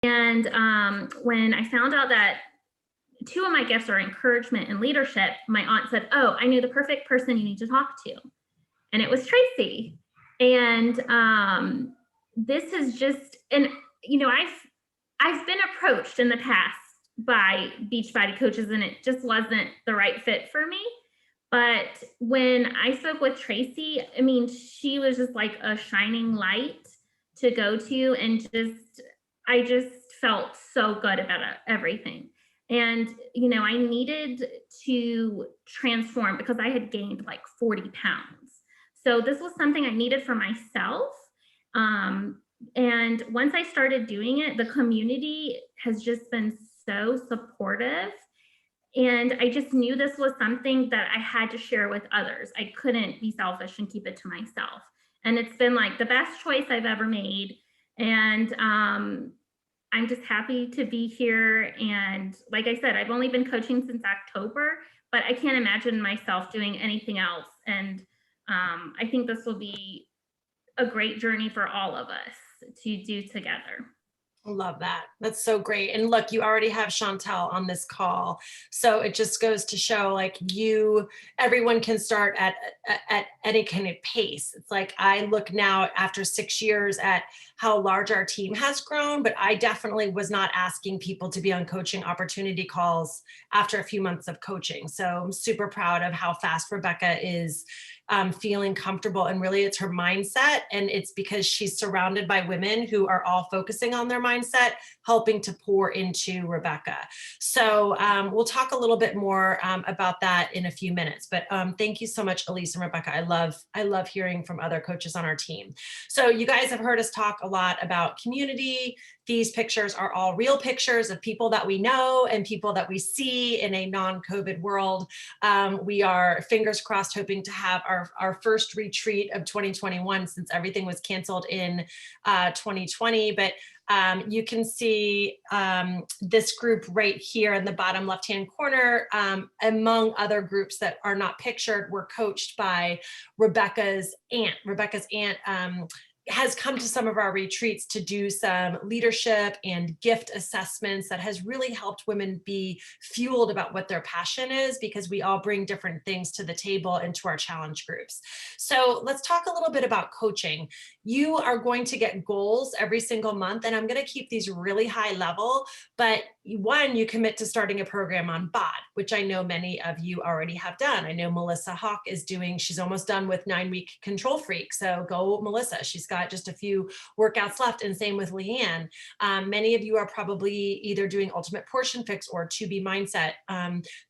And when I found out that two of my gifts are encouragement and leadership, my aunt said, "Oh, I knew the perfect person you need to talk to." And it was Tracy. And this is just, and I've been approached in the past by Beachbody coaches, and it just wasn't the right fit for me. But when I spoke with Tracy, I mean, she was just like a shining light to go to, and I just felt so good about everything. And, I needed to transform because I had gained like 40 pounds. So this was something I needed for myself. And once I started doing it, the community has just been so supportive. And I just knew this was something that I had to share with others. I couldn't be selfish and keep it to myself. And it's been like the best choice I've ever made. And I'm just happy to be here. And like I said, I've only been coaching since October, but I can't imagine myself doing anything else. And I think this will be a great journey for all of us to do together. Love that. That's so great. And look, you already have Chantel on this call. So it just goes to show like everyone can start at any kind of pace. It's like I look now after 6 years at how large our team has grown, but I definitely was not asking people to be on coaching opportunity calls after a few months of coaching. So I'm super proud of how fast Rebecca is feeling comfortable, and really it's her mindset, and it's because she's surrounded by women who are all focusing on their mindset, helping to pour into Rebecca. So we'll talk a little bit more about that in a few minutes, but thank you so much, Elise and Rebecca. I love hearing from other coaches on our team. So you guys have heard us talk a lot about community. These pictures are all real pictures of people that we know and people that we see in a non-COVID world. We are, fingers crossed, hoping to have our first retreat of 2021 since everything was canceled in 2020. But you can see this group right here in the bottom left-hand corner, among other groups that are not pictured, were coached by Rebecca's aunt. Rebecca's aunt has come to some of our retreats to do some leadership and gift assessments that has really helped women be fueled about what their passion is, because we all bring different things to the table and to our challenge groups. So let's talk a little bit about coaching. You are going to get goals every single month, and I'm going to keep these really high level, but one, you commit to starting a program on BOD, which I know many of you already have done. I know Melissa Hawk she's almost done with 9-week Control Freak. So go Melissa, she's got just a few workouts left, and same with Leanne. Many of you are probably either doing Ultimate Portion Fix or 2B Mindset,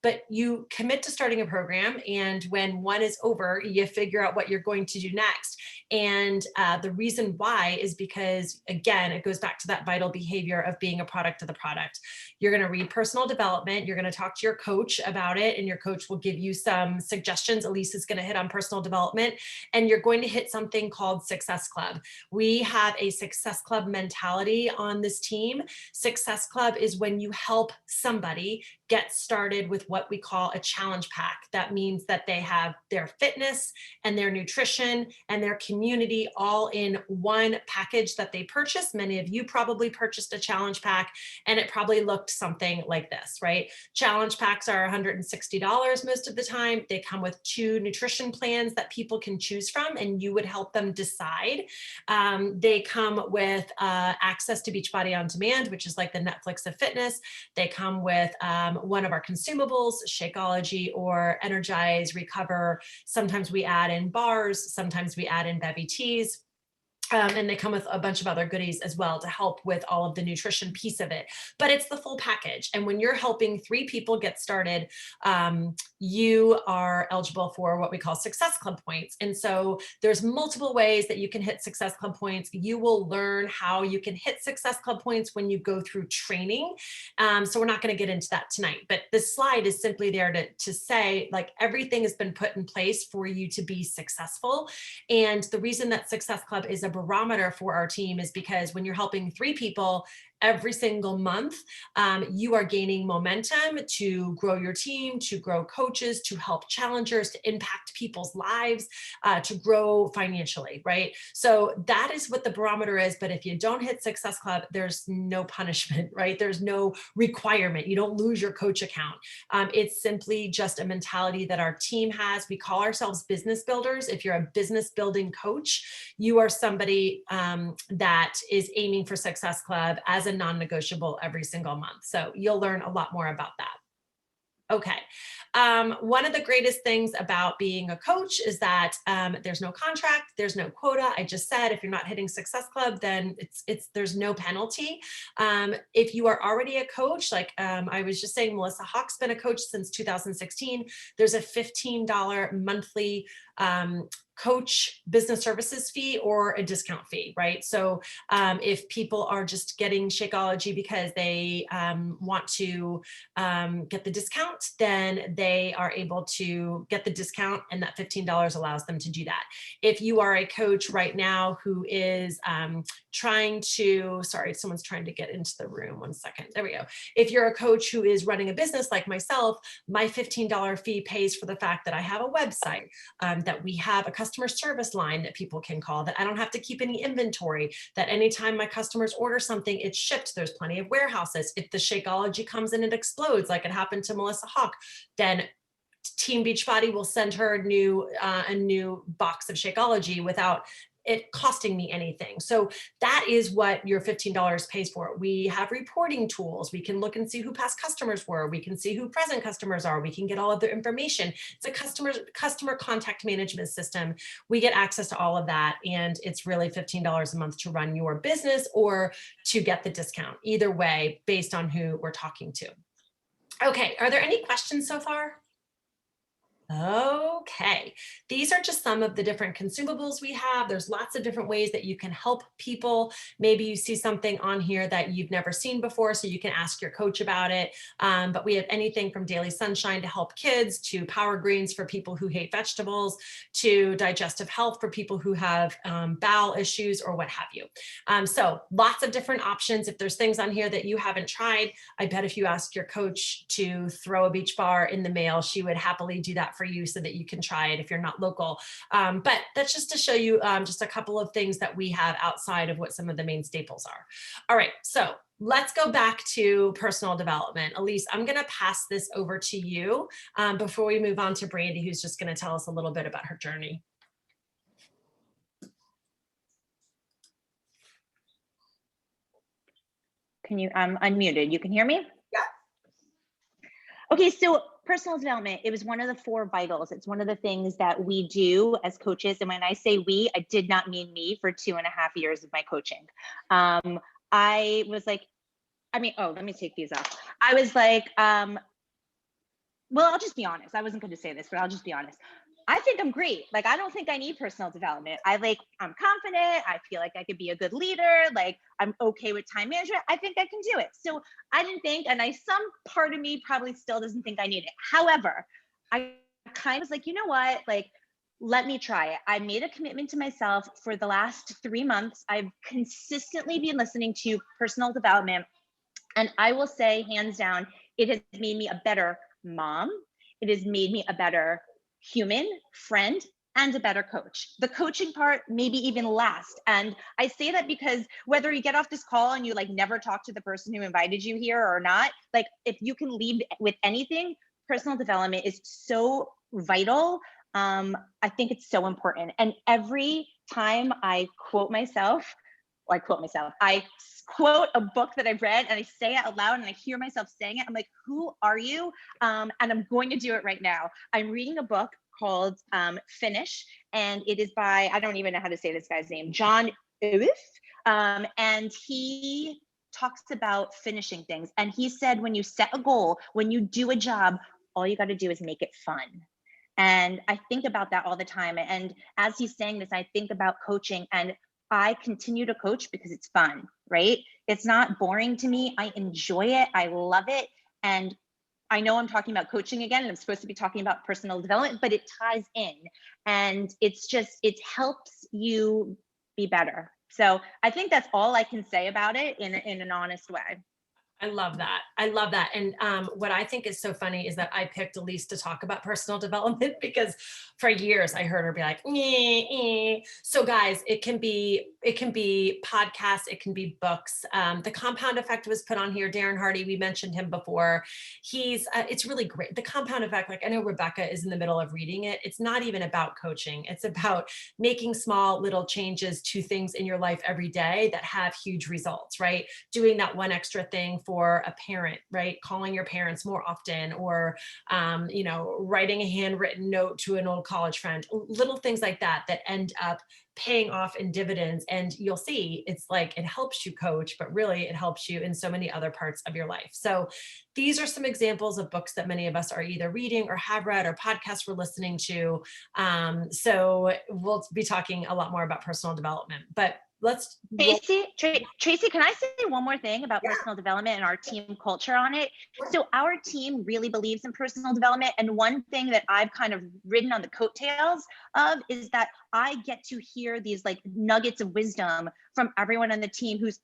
but you commit to starting a program, and when one is over, you figure out what you're going to do next. And the reason why is because, again, it goes back to that vital behavior of being a product of the product. You're going to read personal development. You're going to talk to your coach about it, and your coach will give you some suggestions. Elise is going to hit on personal development, and you're going to hit something called Success Club. We have a Success Club mentality on this team. Success Club is when you help somebody get started with what we call a challenge pack. That means that they have their fitness and their nutrition and their community all in one package that they purchase. Many of you probably purchased a challenge pack, and it probably looked something like this, right? Challenge packs are $160 most of the time. They come with 2 nutrition plans that people can choose from, and you would help them decide. They come with access to Beachbody On Demand, which is like the Netflix of fitness. They come with one of our consumables, Shakeology or Energize, Recover. Sometimes we add in bars, sometimes we add in Bevy teas. And they come with a bunch of other goodies as well to help with all of the nutrition piece of it. But it's the full package. And when you're helping 3 people get started, you are eligible for what we call Success Club points. And so there's multiple ways that you can hit Success Club points. You will learn how you can hit Success Club points when you go through training. So we're not going to get into that tonight. But this slide is simply there to say, like, everything has been put in place for you to be successful. And the reason that Success Club is a barometer for our team is because when you're helping 3 people, every single month, you are gaining momentum to grow your team, to grow coaches, to help challengers, to impact people's lives, to grow financially, right? So that is what the barometer is. But if you don't hit Success Club, there's no punishment, right? There's no requirement. You don't lose your coach account. It's simply just a mentality that our team has. We call ourselves business builders. If you're a business building coach, you are somebody that is aiming for Success Club as a non-negotiable every single month. So you'll learn a lot more about that. Okay. One of the greatest things about being a coach is that there's no contract, there's no quota. I just said, if you're not hitting Success Club, then there's no penalty. If you are already a coach, like I was just saying, Melissa Hawk's been a coach since 2016. There's a $15 monthly coach business services fee or a discount fee, right? So if people are just getting Shakeology because they want to get the discount, then they are able to get the discount, and that $15 allows them to do that. If you are a coach right now who is trying to, sorry, someone's trying to get into the room. One second. There we go. If you're a coach who is running a business like myself, my $15 fee pays for the fact that I have a website, that we have a customer service line that people can call, that I don't have to keep any inventory, that anytime my customers order something, it's shipped. There's plenty of warehouses. If the Shakeology comes and it explodes, like it happened to Melissa Hawk, then Team Beachbody will send her a new box of Shakeology without it costing me anything. So that is what your $15 pays for. We have reporting tools. We can look and see who past customers were. We can see who present customers are. We can get all of their information. It's a customer contact management system. We get access to all of that. And it's really $15 a month to run your business or to get the discount. Either way, based on who we're talking to. Okay, are there any questions so far? Okay, these are just some of the different consumables we have. There's lots of different ways that you can help people. Maybe you see something on here that you've never seen before, so you can ask your coach about it. But we have anything from Daily Sunshine to help kids, to Power Greens for people who hate vegetables, to digestive health for people who have bowel issues or what have you. So lots of different options. If there's things on here that you haven't tried, I bet if you ask your coach to throw a Beach Bar in the mail, she would happily do that for you so that you can try it if you're not local. But that's just to show you just a couple of things that we have outside of what some of the main staples are. All right, so let's go back to personal development. Elise, I'm going to pass this over to you before we move on to Brandy, who's just going to tell us a little bit about her journey. Can you, I'm unmuted. You can hear me? Yeah. Okay, so personal development, it was one of the 4 vitals. It's one of the things that we do as coaches. And when I say we, I did not mean me for 2.5 years of my coaching. I was like, let me take these off. I was like, well, I'll just be honest. I wasn't going to say this, but I'll just be honest. I think I'm great. Like, I don't think I need personal development. I'm confident. I feel like I could be a good leader. Like, I'm okay with time management. I think I can do it. So I didn't think, and some part of me probably still doesn't think I need it. However, I kind of was like, you know what? Like, let me try it. I made a commitment to myself for the last 3 months. I've consistently been listening to personal development. And I will say, hands down, it has made me a better mom. It has made me a better human, friend, and a better coach. The coaching part, maybe even last. And I say that because whether you get off this call and you never talk to the person who invited you here or not, if you can leave with anything, personal development is so vital. I think it's so important. And every time I quote a book that I've read and I say it out loud and I hear myself saying it, I'm like, who are you? And I'm going to do it right now. I'm reading a book called Finish, and it is by, I don't even know how to say this guy's name, John Uwif. And he talks about finishing things. And he said, when you set a goal, when you do a job, all you got to do is make it fun. And I think about that all the time. And as he's saying this, I think about coaching, and I continue to coach because it's fun, right? It's not boring to me. I enjoy it. I love it. And I know I'm talking about coaching again, and I'm supposed to be talking about personal development, but it ties in. And it helps you be better. So I think that's all I can say about it in an honest way. I love that. I love that. And what I think is so funny is that I picked Elise to talk about personal development because for years I heard her be like, "Eh, eh." So guys, it can be podcasts, it can be books. The Compound Effect was put on here. Darren Hardy, we mentioned him before. It's really great. The Compound Effect, like I know Rebecca is in the middle of reading it. It's not even about coaching. It's about making small little changes to things in your life every day that have huge results, right? Doing that one extra thing for a parent, right? Calling your parents more often, or, writing a handwritten note to an old college friend, little things like that, that end up paying off in dividends. And you'll see it's like, it helps you coach, but really it helps you in so many other parts of your life. So these are some examples of books that many of us are either reading or have read, or podcasts we're listening to. So we'll be talking a lot more about personal development, but Tracy, can I say one more thing about personal development and our team culture on it? Sure. So our team really believes in personal development. And one thing that I've kind of ridden on the coattails of is that I get to hear these like nuggets of wisdom from everyone on the team who's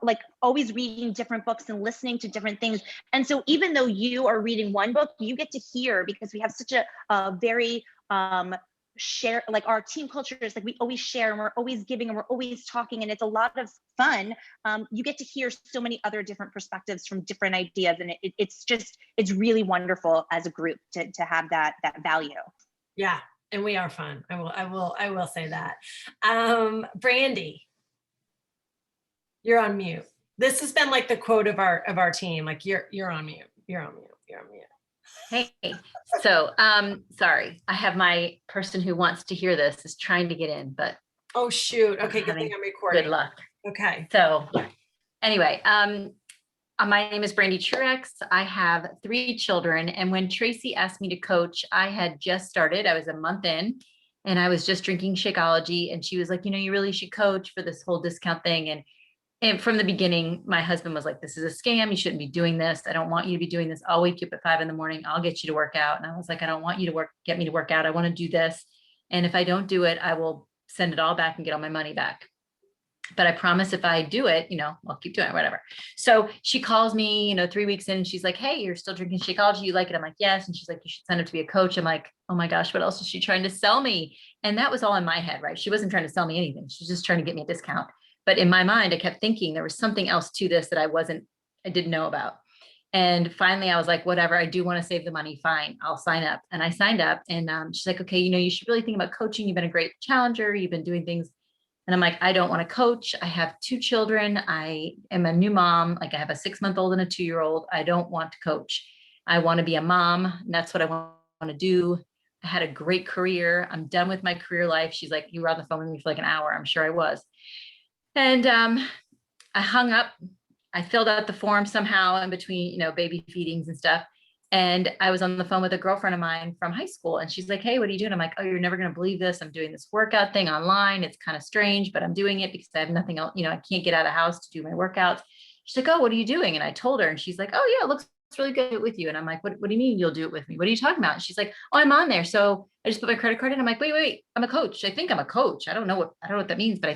like always reading different books and listening to different things. And so even though you are reading one book, you get to hear, because we have such a very share, like our team culture is like we always share and we're always giving and we're always talking, and it's a lot of fun. You get to hear so many other different perspectives from different ideas, and it's really wonderful as a group to have that value. Yeah, and we are fun. I will say that. Brandy, you're on mute. This has been like the quote of our team. Like you're on mute. You're on mute. You're on mute. Hey, so sorry, I have my person who wants to hear this is trying to get in, but oh shoot. Okay, good thing I'm recording. Good luck. Okay. So anyway, my name is Brandi Truex. I have 3 children, and when Tracy asked me to coach, I had just started. I was a month in, and I was just drinking Shakeology, and she was like, you really should coach for this whole discount thing. And from the beginning, my husband was like, this is a scam. You shouldn't be doing this. I don't want you to be doing this. I'll wake you up at 5 a.m. I'll get you to work out. And I was like, I don't want you to get me to work out. I want to do this. And if I don't do it, I will send it all back and get all my money back. But I promise if I do it, I'll keep doing it, whatever. So she calls me, 3 weeks in, and she's like, hey, you're still drinking Shakeology. You like it? I'm like, yes. And she's like, you should sign up to be a coach. I'm like, oh my gosh, what else is she trying to sell me? And that was all in my head, right? She wasn't trying to sell me anything. She was just trying to get me a discount. But in my mind, I kept thinking there was something else to this that I didn't know about. And finally, I was like, whatever, I do want to save the money. Fine, I'll sign up. And I signed up, and she's like, okay, you should really think about coaching. You've been a great challenger. You've been doing things. And I'm like, I don't want to coach. I have 2 children. I am a new mom. Like I have a 6-month-old and a 2-year-old. I don't want to coach. I want to be a mom. And that's what I want to do. I had a great career. I'm done with my career life. She's like, you were on the phone with me for like an hour. I'm sure I was. And I hung up. I filled out the form somehow in between, baby feedings and stuff. And I was on the phone with a girlfriend of mine from high school. And she's like, hey, what are you doing? I'm like, oh, you're never going to believe this. I'm doing this workout thing online. It's kind of strange, but I'm doing it because I have nothing else. I can't get out of the house to do my workouts. She's like, oh, what are you doing? And I told her, and she's like, oh yeah, it looks really good with you. And I'm like, what do you mean you'll do it with me? What are you talking about? And she's like, oh, I'm on there. So I just put my credit card in. I'm like, wait, I'm a coach. I think I'm a coach. I don't know what that means, but I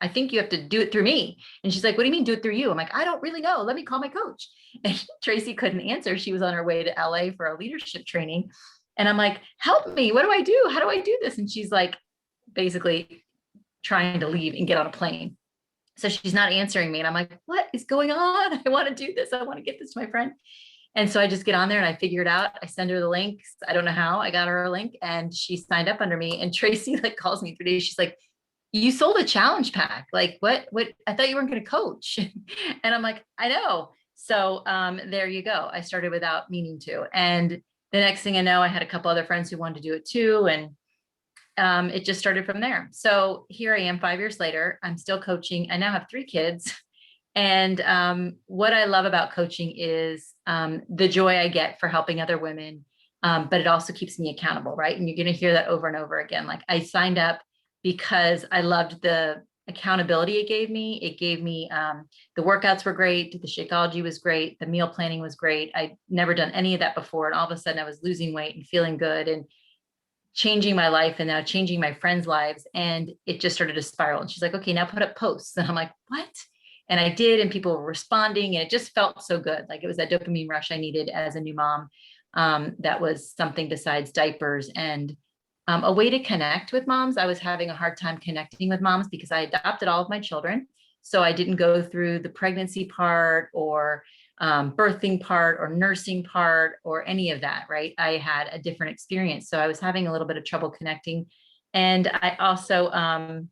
think you have to do it through me. And she's like, what do you mean do it through you? I'm like, I don't really know. Let me call my coach. And Tracy couldn't answer. She was on her way to LA for a leadership training. And I'm like, help me. What do I do? How do I do this? And she's like, basically trying to leave and get on a plane. So she's not answering me. And I'm like, what is going on? I want to do this. I want to get this to my friend. And so I just get on there and I figure it out. I send her the links. I don't know how I got her a link, and she signed up under me. And Tracy calls me 3 days. She's like, you sold a challenge pack. Like what, I thought you weren't going to coach. And I'm like, I know. So there you go. I started without meaning to. And the next thing I know, I had a couple other friends who wanted to do it too. And it just started from there. So here I am 5 years later, I'm still coaching. I now have 3 kids. And what I love about coaching is the joy I get for helping other women. But it also keeps me accountable, right? And you're going to hear that over and over again. Like I signed up because I loved the accountability it gave me. It gave me, the workouts were great. The Shakeology was great. The meal planning was great. I'd never done any of that before. And all of a sudden I was losing weight and feeling good. And changing my life and now changing my friends' lives. And it just started to spiral. And she's like, okay, now put up posts. And I'm like, what? And I did, and people were responding, and it just felt so good. Like it was that dopamine rush I needed as a new mom. That was something besides diapers and a way to connect with moms. I was having a hard time connecting with moms because I adopted all of my children. So I didn't go through the pregnancy part or birthing part or nursing part or any of that, right? I had a different experience. So I was having a little bit of trouble connecting. And I also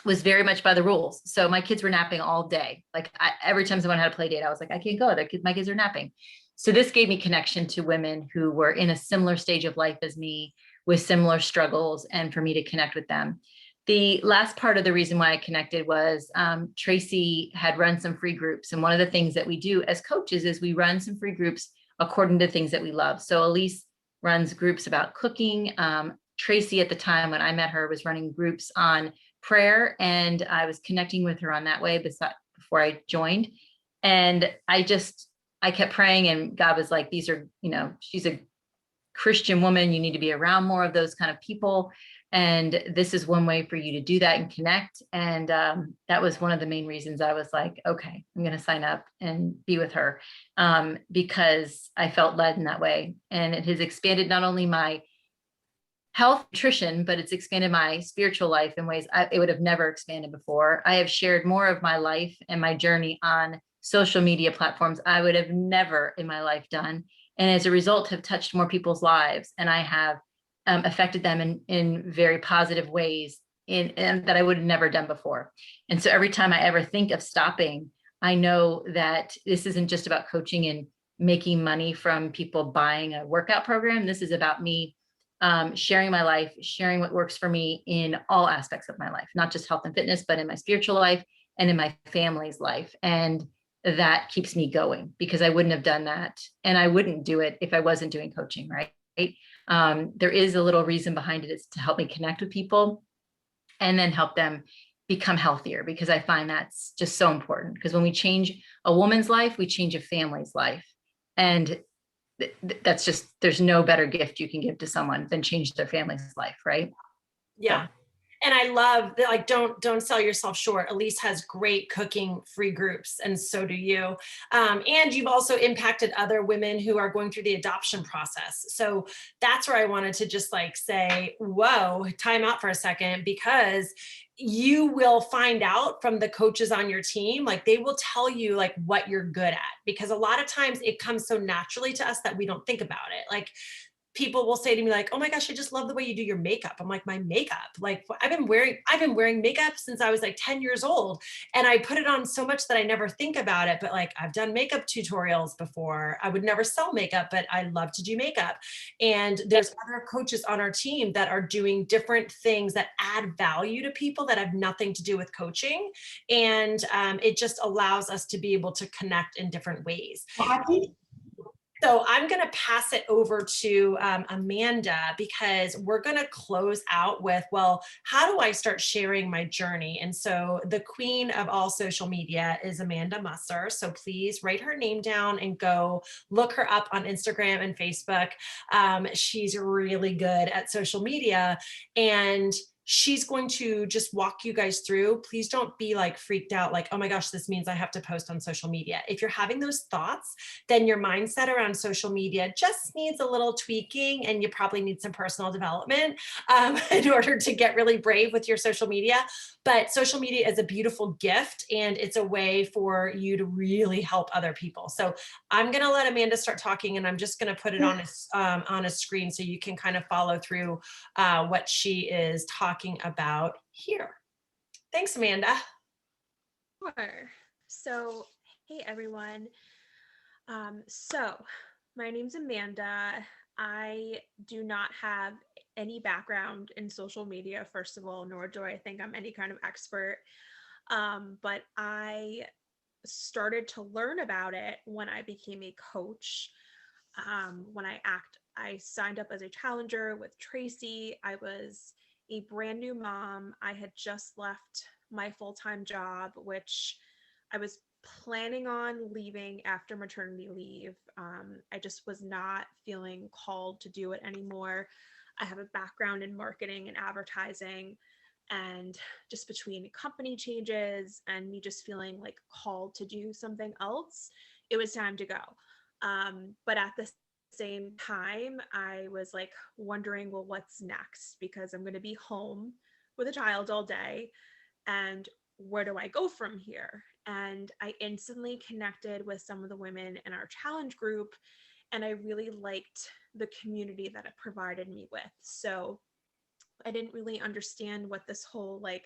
was very much by the rules. So my kids were napping all day. Like every time someone had a play date, I was like, I can't go. My kids are napping. So this gave me connection to women who were in a similar stage of life as me with similar struggles, and for me to connect with them. The last part of the reason why I connected was Tracy had run some free groups. And one of the things that we do as coaches is we run some free groups according to things that we love. So Elise runs groups about cooking. Tracy at the time when I met her was running groups on prayer, and I was connecting with her on that way before I joined. And I kept praying, and God was like, these are, she's a Christian woman. You need to be around more of those kind of people. And this is one way for you to do that and connect. And that was one of the main reasons I was like, okay, I'm going to sign up and be with her, because I felt led in that way. And it has expanded not only my health, nutrition, but it's expanded my spiritual life in ways it would have never expanded before. I have shared more of my life and my journey on social media platforms I would have never in my life done. And as a result, have touched more people's lives. And I have affected them in very positive ways and that I would have never done before. And so every time I ever think of stopping, I know that this isn't just about coaching and making money from people buying a workout program. This is about me sharing my life, sharing what works for me in all aspects of my life, not just health and fitness, but in my spiritual life and in my family's life. And that keeps me going, because I wouldn't have done that. And I wouldn't do it if I wasn't doing coaching, right? There is a little reason behind it. It's to help me connect with people and then help them become healthier, because I find that's just so important. Because when we change a woman's life, we change a family's life. And that's just, there's no better gift you can give to someone than change their family's life, right? Yeah. So. And I love that, like, don't sell yourself short. Elise has great cooking free groups, and so do you. And you've also impacted other women who are going through the adoption process. So that's where I wanted to just like say, whoa, time out for a second, because you will find out from the coaches on your team, like they will tell you like what you're good at, because a lot of times it comes so naturally to us that we don't think about it. Like, people will say to me like, oh my gosh, I just love the way you do your makeup. I'm like, my makeup, like I've been wearing makeup since I was like 10 years old. And I put it on so much that I never think about it. But like, I've done makeup tutorials before. I would never sell makeup, but I love to do makeup. And there's other coaches on our team that are doing different things that add value to people that have nothing to do with coaching. And it just allows us to be able to connect in different ways. So I'm going to pass it over to Amanda, because we're going to close out with, well, how do I start sharing my journey? And so the queen of all social media is Amanda Musser. So please write her name down and go look her up on Instagram and Facebook. She's really good at social media, and she's going to just walk you guys through. Please don't be like freaked out, like, oh my gosh, this means I have to post on social media. If you're having those thoughts, then your mindset around social media just needs a little tweaking, and you probably need some personal development in order to get really brave with your social media. But social media is a beautiful gift, and it's a way for you to really help other people. So I'm going to let Amanda start talking, and I'm just going to put it on a screen so you can kind of follow through what she is talking about here. Thanks, Amanda. Sure. So, hey everyone. So my name's Amanda. I do not have any background in social media, first of all, nor do I think I'm any kind of expert. But I started to learn about it when I became a coach. When I signed up as a challenger with Tracy. I was a brand new mom. I had just left my full-time job, which I was planning on leaving after maternity leave. I just was not feeling called to do it anymore. I have a background in marketing and advertising, and just between company changes and me just feeling like called to do something else, it was time to go. But at the same time, I was like wondering, well, what's next? Because I'm going to be home with a child all day. And where do I go from here? And I instantly connected with some of the women in our challenge group. And I really liked the community that it provided me with. So I didn't really understand what this whole like,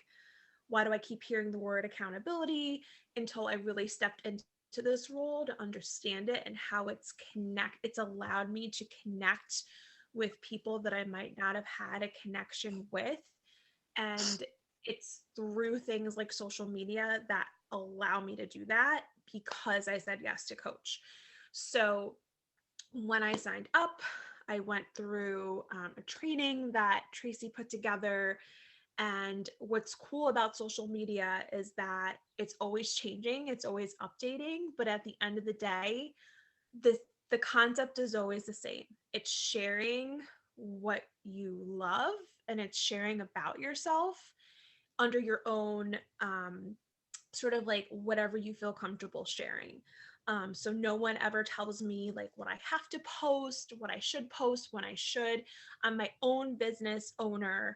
why do I keep hearing the word accountability, until I really stepped into this role to understand it and how it's allowed me to connect with people that I might not have had a connection with. And it's through things like social media that allow me to do that because I said yes to coach. So when I signed up, I went through a training that Tracy put together. And what's cool about social media is that it's always changing, it's always updating, but at the end of the day, the concept is always the same. It's sharing what you love, and it's sharing about yourself under your own sort of like whatever you feel comfortable sharing. So no one ever tells me like what I have to post, what I should post, when I should. I'm my own business owner.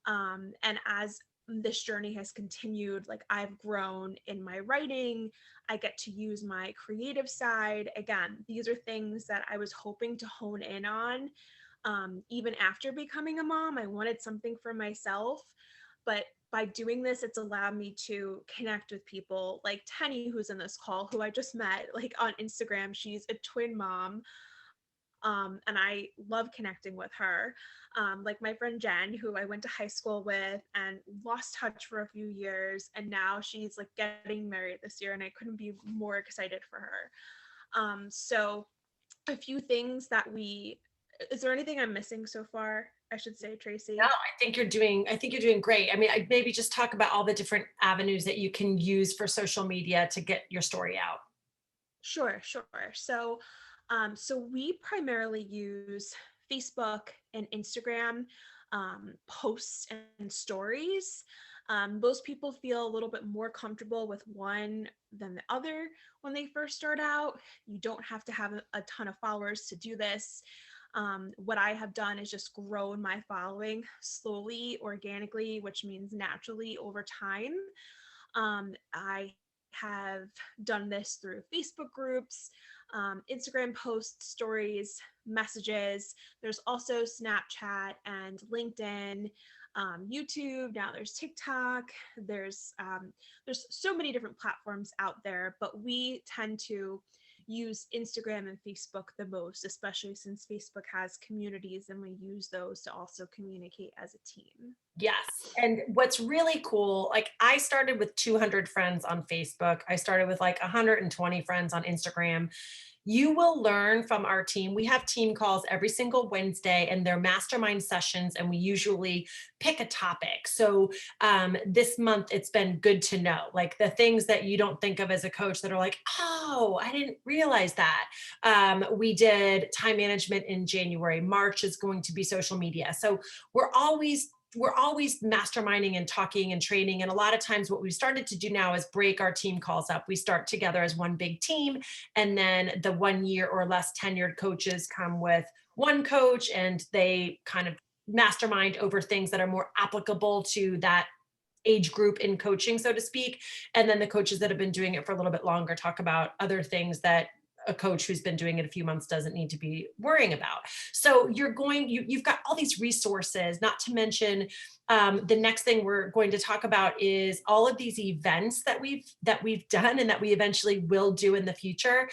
And as this journey has continued, like I've grown in my writing, I get to use my creative side. Again, these are things that I was hoping to hone in on. Even after becoming a mom, I wanted something for myself. But by doing this, it's allowed me to connect with people like Tenny, who's in this call, who I just met like on Instagram. She's a twin mom. And I love connecting with her. Like my friend Jen, who I went to high school with and lost touch for a few years. And now she's like getting married this year, and I couldn't be more excited for her. So a few things that is there anything I'm missing so far? I should say, Tracy. No, I think you're doing great. I mean, I maybe just talk about all the different avenues that you can use for social media to get your story out. Sure. So, so we primarily use Facebook and Instagram posts and stories. Most people feel a little bit more comfortable with one than the other when they first start out. You don't have to have a ton of followers to do this. What I have done is just grown my following slowly, organically, which means naturally over time. I have done this through Facebook groups, Instagram posts, stories, messages. There's also Snapchat and LinkedIn, YouTube. Now there's TikTok. There's so many different platforms out there, but we tend to use Instagram and Facebook the most, especially since Facebook has communities, and we use those to also communicate as a team. Yes. And what's really cool, like I started with 200 friends on Facebook. I started with like 120 friends on Instagram. You will learn from our team. We have team calls every single Wednesday, and they're mastermind sessions, and we usually pick a topic. So this month it's been good to know, like the things that you don't think of as a coach that are like, oh, I didn't realize that. We did time management in January. March is going to be social media. So we're always masterminding and talking and training. And a lot of times what we've started to do now is break our team calls up. We start together as one big team. And then the 1 year or less tenured coaches come with one coach, and they kind of mastermind over things that are more applicable to that age group in coaching, so to speak. And then the coaches that have been doing it for a little bit longer talk about other things that a coach who's been doing it a few months doesn't need to be worrying about. So you've got all these resources, not to mention the next thing we're going to talk about is all of these events that we've done and that we eventually will do in the future.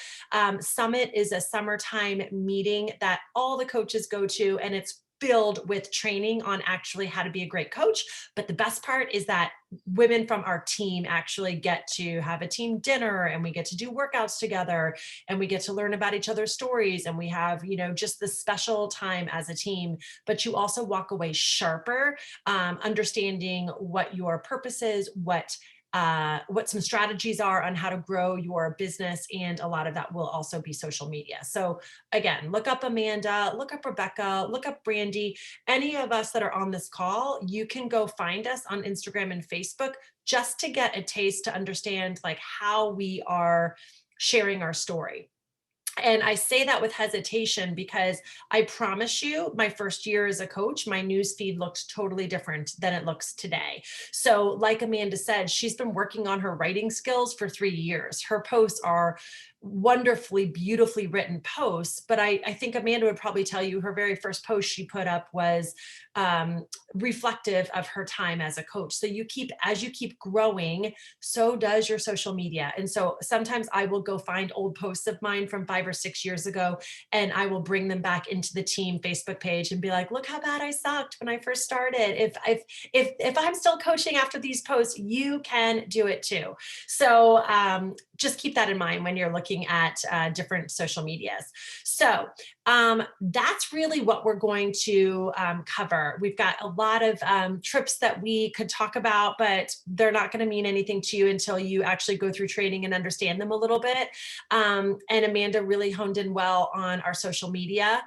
Summit is a summertime meeting that all the coaches go to, and it's filled with training on actually how to be a great coach. But the best part is that women from our team actually get to have a team dinner, and we get to do workouts together, and we get to learn about each other's stories, and we have, just this special time as a team. But you also walk away sharper, understanding what your purpose is, what what some strategies are on how to grow your business. And a lot of that will also be social media. So again, look up Amanda, look up Rebecca, look up Brandy, any of us that are on this call. You can go find us on Instagram and Facebook just to get a taste to understand like how we are sharing our story. And I say that with hesitation because I promise you, my first year as a coach, my news feed looks totally different than it looks today. So like Amanda said, she's been working on her writing skills for 3 years. Her posts are wonderfully, beautifully written posts. But I think Amanda would probably tell you her very first post she put up was reflective of her time as a coach. So as you keep growing, so does your social media. And so sometimes I will go find old posts of mine from 5 or 6 years ago, and I will bring them back into the team Facebook page and be like, look how bad I sucked when I first started. If I'm still coaching after these posts, you can do it too. So just keep that in mind when you're looking at different social medias. So that's really what we're going to cover. We've got a lot of trips that we could talk about, but they're not going to mean anything to you until you actually go through training and understand them a little bit. And Amanda really honed in well on our social media.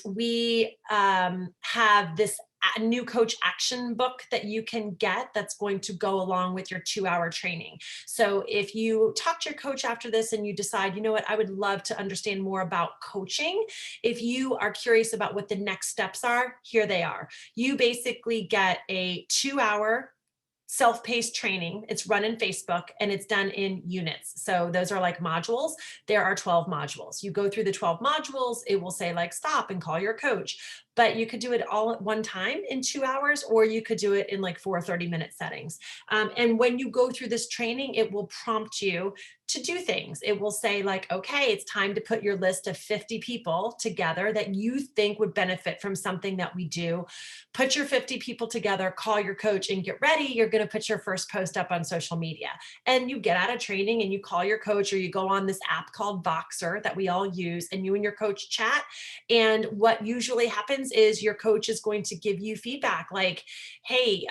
We have this new coach action book that you can get that's going to go along with your 2-hour training. So if you talk to your coach after this and you decide, you know what, I would love to understand more about coaching. If you are curious about what the next steps are, here they are. You basically get a 2-hour self-paced training. It's run in Facebook and it's done in units. So those are like modules. There are 12 modules. You go through the 12 modules, it will say like stop and call your coach. But you could do it all at one time in 2 hours, or you could do it in like 4 30-minute settings. And when you go through this training, it will prompt you to do things. It will say like, okay, it's time to put your list of 50 people together that you think would benefit from something that we do. Put your 50 people together, call your coach, and get ready. You're going to put your first post up on social media. And you get out of training and you call your coach, or you go on this app called Voxer that we all use, and you and your coach chat. And what usually happens is your coach is going to give you feedback like, hey,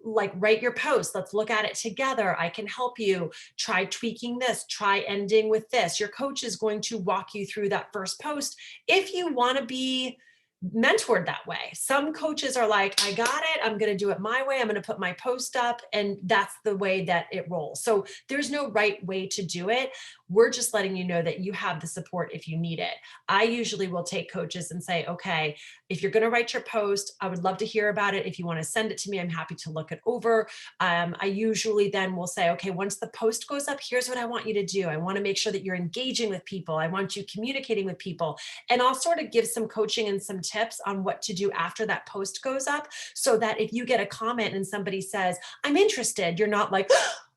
like write your post. Let's look at it together. I can help you. Try tweaking this, try ending with this. Your coach is going to walk you through that first post if you want to be mentored that way. Some coaches are like, I got it. I'm going to do it my way. I'm going to put my post up, and that's the way that it rolls. So there's no right way to do it. We're just letting you know that you have the support if you need it. I usually will take coaches and say, okay, if you're going to write your post, I would love to hear about it. If you want to send it to me, I'm happy to look it over. I usually then will say, okay, once the post goes up, here's what I want you to do. I want to make sure that you're engaging with people. I want you communicating with people. And I'll sort of give some coaching and some tips on what to do after that post goes up, so that if you get a comment and somebody says, I'm interested, you're not like,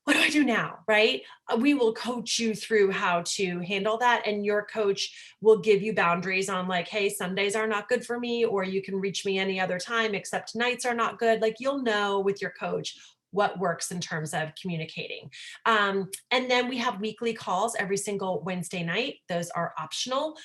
what do I do now? Right? We will coach you through how to handle that. And your coach will give you boundaries on like, hey, Sundays are not good for me, or you can reach me any other time except nights are not good. Like you'll know with your coach what works in terms of communicating. And then we have weekly calls every single Wednesday night. Those are optional.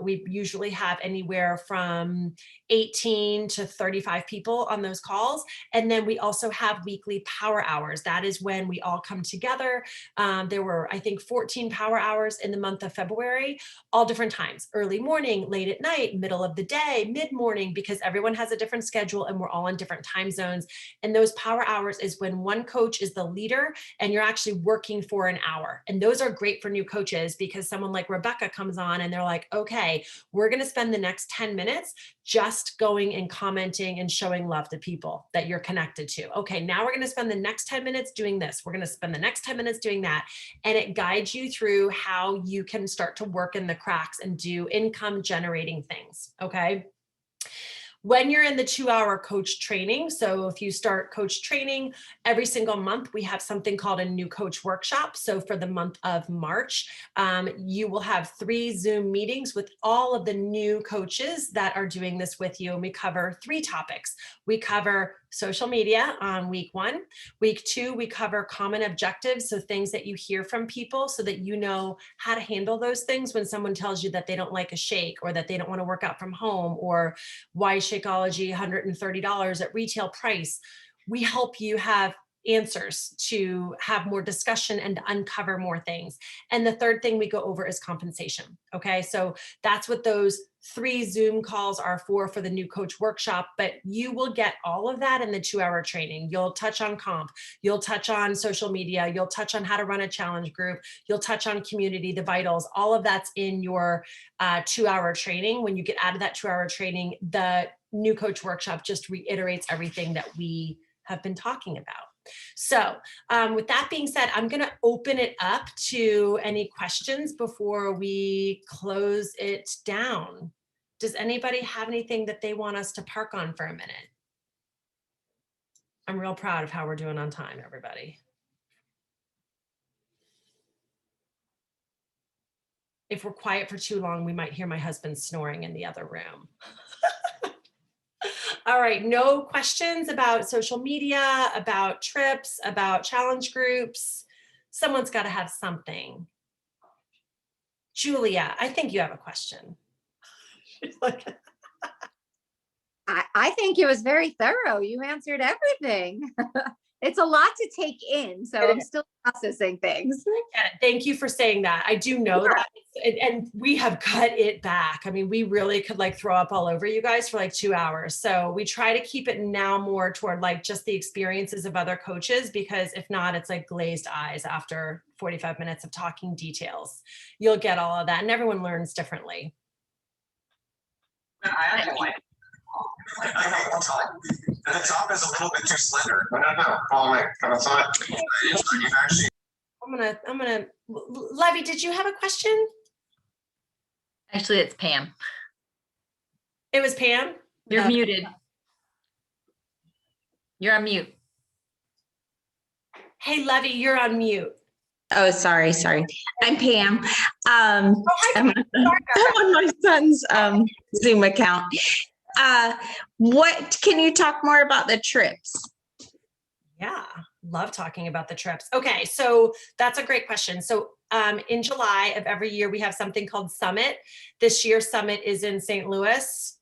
We usually have anywhere from 18 to 35 people on those calls. And then we also have weekly power hours. That is when we all come together. There were, I think, 14 power hours in the month of February, all different times, early morning, late at night, middle of the day, mid-morning, because everyone has a different schedule and we're all in different time zones. And those power hours is when one coach is the leader and you're actually working for an hour. And those are great for new coaches, because someone like Rebecca comes on and they're like, okay, we're going to spend the next 10 minutes just going and commenting and showing love to people that you're connected to. Okay, now we're going to spend the next 10 minutes doing this. We're going to spend the next 10 minutes doing that. And it guides you through how you can start to work in the cracks and do income generating things. Okay. When you're in the 2-hour coach training, so if you start coach training, every single month we have something called a new coach workshop. So for the month of March, you will have 3 Zoom meetings with all of the new coaches that are doing this with you. And we cover 3 topics. We cover social media on week 1. Week 2, we cover common objectives. So things that you hear from people so that you know how to handle those things when someone tells you that they don't like a shake, or that they don't want to work out from home, or why Shakeology $130 at retail price. We help you have answers, to have more discussion and to uncover more things. And the third thing we go over is compensation. Okay. So that's what those 3 Zoom calls are for the new coach workshop, but you will get all of that in the 2-hour training. You'll touch on comp, you'll touch on social media, you'll touch on how to run a challenge group, you'll touch on community, the vitals, all of that's in your 2-hour training. When you get out of that 2-hour training, the new coach workshop just reiterates everything that we have been talking about. So with that being said, I'm going to open it up to any questions before we close it down. Does anybody have anything that they want us to park on for a minute? I'm real proud of how we're doing on time, everybody. If we're quiet for too long, we might hear my husband snoring in the other room. All right, no questions about social media, about trips, about challenge groups. Someone's got to have something. Julia, I think you have a question. I think it was very thorough. You answered everything. It's a lot to take in, so I'm still processing things. Thank you for saying that. I do know that, and we have cut it back. I mean, we really could like throw up all over you guys for like 2 hours. So we try to keep it now more toward like just the experiences of other coaches, because if not, it's like glazed eyes after 45 minutes of talking details. You'll get all of that, and everyone learns differently. I and the top is a little bit too slender. I don't know. I thought you actually. I'm gonna. Levy, did you have a question? Actually, it's Pam. It was Pam. You're muted. You're on mute. Hey, Levy, you're on mute. Oh, sorry. I'm Pam. I'm on my son's Zoom account. What can you talk more about the trips? Yeah, love talking about the trips. Okay, so that's a great question. So in July of every year, we have something called Summit. This year's Summit is in St. Louis.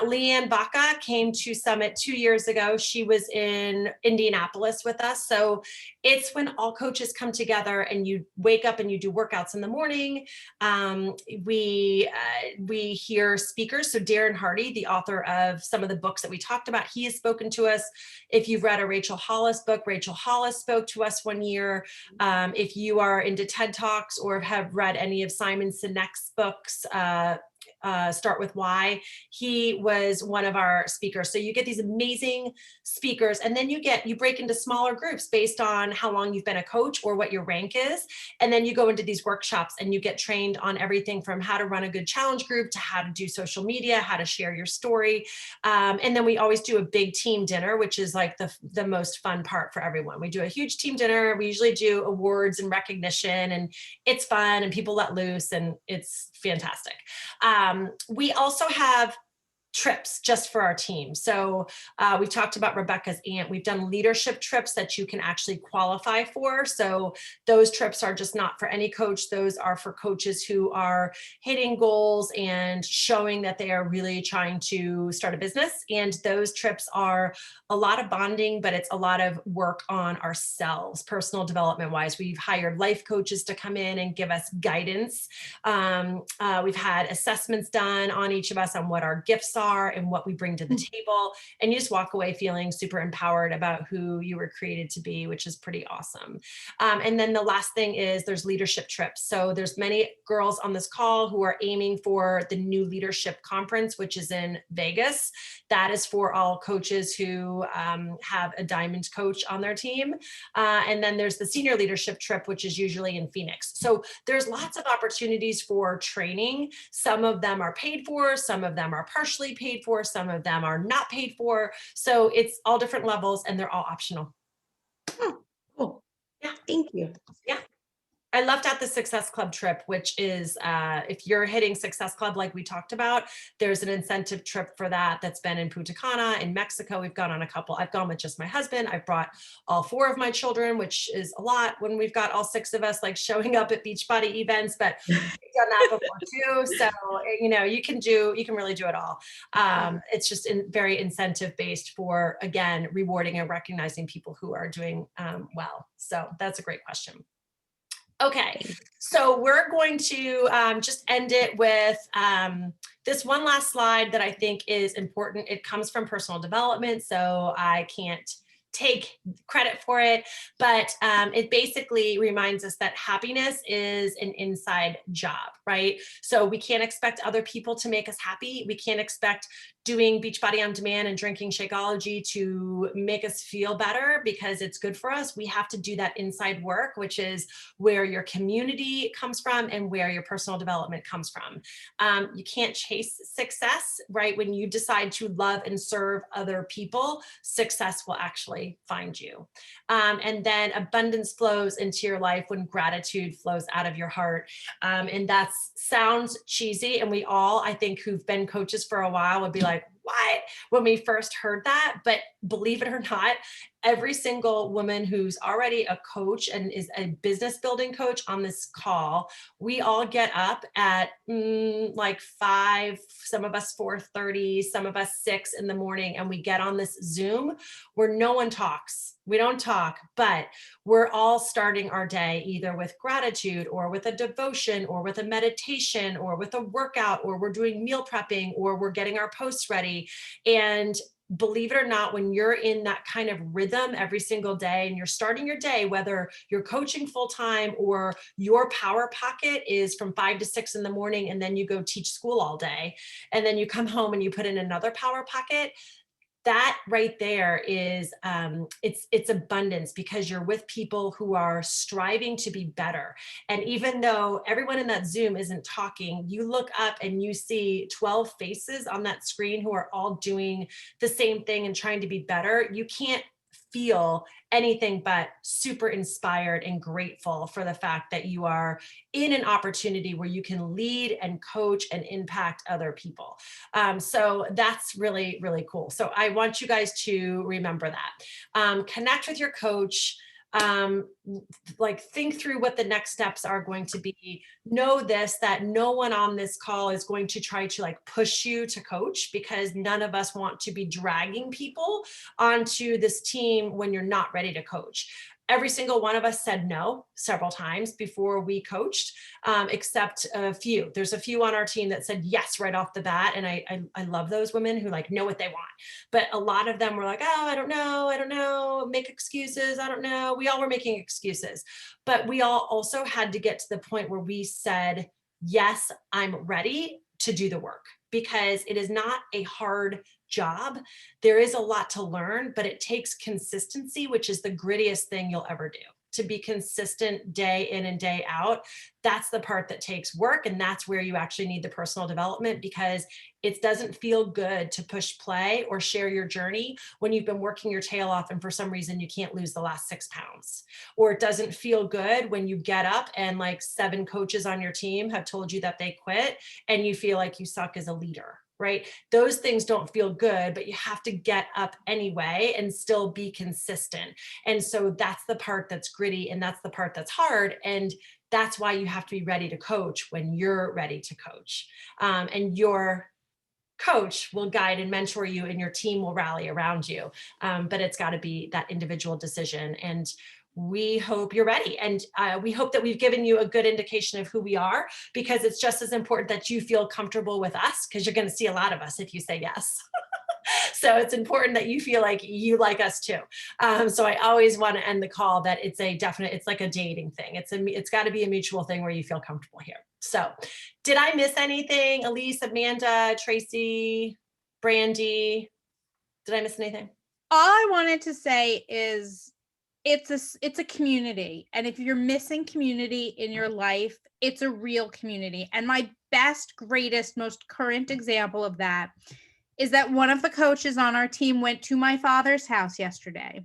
Leanne Baca came to Summit 2 years ago. She was in Indianapolis with us. So it's when all coaches come together and you wake up and you do workouts in the morning. We hear speakers. So Darren Hardy, the author of some of the books that we talked about, he has spoken to us. If you've read a Rachel Hollis book, Rachel Hollis spoke to us one year. If you are into TED Talks or have read any of Simon Sinek's books, Start With Why, he was one of our speakers. So you get these amazing speakers, and then you break into smaller groups based on how long you've been a coach or what your rank is. And then you go into these workshops and you get trained on everything from how to run a good challenge group to how to do social media, how to share your story. And then we always do a big team dinner, which is like the most fun part for everyone. We do a huge team dinner. We usually do awards and recognition, and it's fun and people let loose and it's fantastic. We also have trips just for our team. So we've talked about Rebecca's aunt. We've done leadership trips that you can actually qualify for. So those trips are just not for any coach. Those are for coaches who are hitting goals and showing that they are really trying to start a business. And those trips are a lot of bonding, but it's a lot of work on ourselves, personal development wise. We've hired life coaches to come in and give us guidance. We've had assessments done on each of us on what our gifts are and what we bring to the table, and you just walk away feeling super empowered about who you were created to be, which is pretty awesome. And then the last thing is there's leadership trips. So there's many girls on this call who are aiming for the New Leadership Conference, which is in Vegas. That is for all coaches who have a diamond coach on their team. And then there's the senior leadership trip, which is usually in Phoenix. So there's lots of opportunities for training. Some of them are paid for, some of them are partially paid for, some of them are not paid for. So it's all different levels and they're all optional. Oh, cool. Yeah. Thank you. Yeah. I left out the Success Club trip, which is if you're hitting Success Club like we talked about, there's an incentive trip for that that's been in Punta Cana in Mexico. We've gone on a couple. I've gone with just my husband. I've brought all 4 of my children, which is a lot when we've got all 6 of us like showing up at Beachbody events, but we've done that before too. So, you know, you can really do it all. It's just very incentive based for, again, rewarding and recognizing people who are doing well. So that's a great question. Okay, so we're going to just end it with this one last slide that I think is important. It comes from personal development, so I can't take credit for it, but it basically reminds us that happiness is an inside job, right? So we can't expect other people to make us happy. We can't expect doing Beachbody on Demand and drinking Shakeology to make us feel better because it's good for us. We have to do that inside work, which is where your community comes from and where your personal development comes from. You can't chase success, right? When you decide to love and serve other people, success will actually find you. And then abundance flows into your life when gratitude flows out of your heart. And that sounds cheesy. And we all, I think, who've been coaches for a while would be like, what? When we first heard that, but believe it or not, every single woman who's already a coach and is a business building coach on this call, we all get up at like 5, some of us 4:30, some of us 6 in the morning, and we get on this Zoom where no one talks. We don't talk, but we're all starting our day either with gratitude or with a devotion or with a meditation or with a workout, or we're doing meal prepping, or we're getting our posts ready. And believe it or not, when you're in that kind of rhythm every single day and you're starting your day, whether you're coaching full time or your power pocket is from 5 to 6 in the morning, and then you go teach school all day, and then you come home and you put in another power pocket, that right there is it's abundance, because you're with people who are striving to be better. And even though everyone in that Zoom isn't talking, you look up and you see 12 faces on that screen who are all doing the same thing and trying to be better. You can't feel anything but super inspired and grateful for the fact that you are in an opportunity where you can lead and coach and impact other people. So that's really, really cool. So I want you guys to remember that. Connect with your coach. Like think through what the next steps are going to be. Know this, that no one on this call is going to try to like push you to coach, because none of us want to be dragging people onto this team when you're not ready to coach. Every single one of us said no several times before we coached, except a few. There's a few on our team that said yes right off the bat. And I love those women who like know what they want. But a lot of them were like, oh, I don't know, make excuses. I don't know. We all were making excuses. But we all also had to get to the point where we said, yes, I'm ready to do the work, because it is not a hard job. There is a lot to learn, but it takes consistency, which is the grittiest thing you'll ever do. To be consistent day in and day out, that's the part that takes work. And that's where you actually need the personal development, because it doesn't feel good to push play or share your journey when you've been working your tail off and for some reason you can't lose the last 6 pounds. Or it doesn't feel good when you get up and like 7 coaches on your team have told you that they quit and you feel like you suck as a leader. Right? Those things don't feel good, but you have to get up anyway and still be consistent. And so that's the part that's gritty, and that's the part that's hard. And that's why you have to be ready to coach when you're ready to coach. And your coach will guide and mentor you, and your team will rally around you. But it's got to be that individual decision. And we hope you're ready. And we hope that we've given you a good indication of who we are, because it's just as important that you feel comfortable with us, because you're going to see a lot of us if you say yes. So it's important that you feel like you like us too. So I always want to end the call that it's like a dating thing. It's got to be a mutual thing where you feel comfortable here. So did I miss anything? Elise, Amanda, Tracy, Brandy, did I miss anything? All I wanted to say is it's a community. And if you're missing community in your life, it's a real community. And my best, greatest, most current example of that is that one of the coaches on our team went to my father's house yesterday.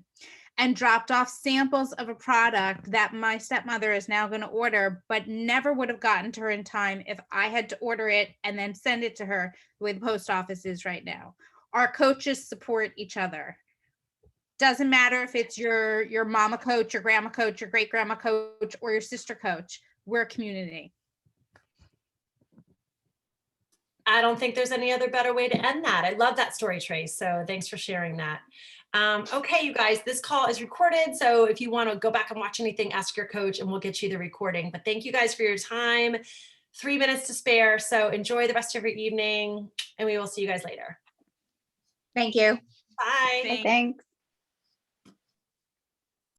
and dropped off samples of a product that my stepmother is now going to order, but never would have gotten to her in time if I had to order it and then send it to her the way the post office is right now. Our coaches support each other. Doesn't matter if it's your mama coach, your grandma coach, your great grandma coach, or your sister coach. We're a community. I don't think there's any other better way to end that. I love that story, Trace. So thanks for sharing that. Okay, you guys, this call is recorded. So if you want to go back and watch anything, ask your coach and we'll get you the recording. But thank you guys for your time. 3 minutes to spare. So enjoy the rest of your evening and we will see you guys later. Thank you. Bye. Thanks. Thanks.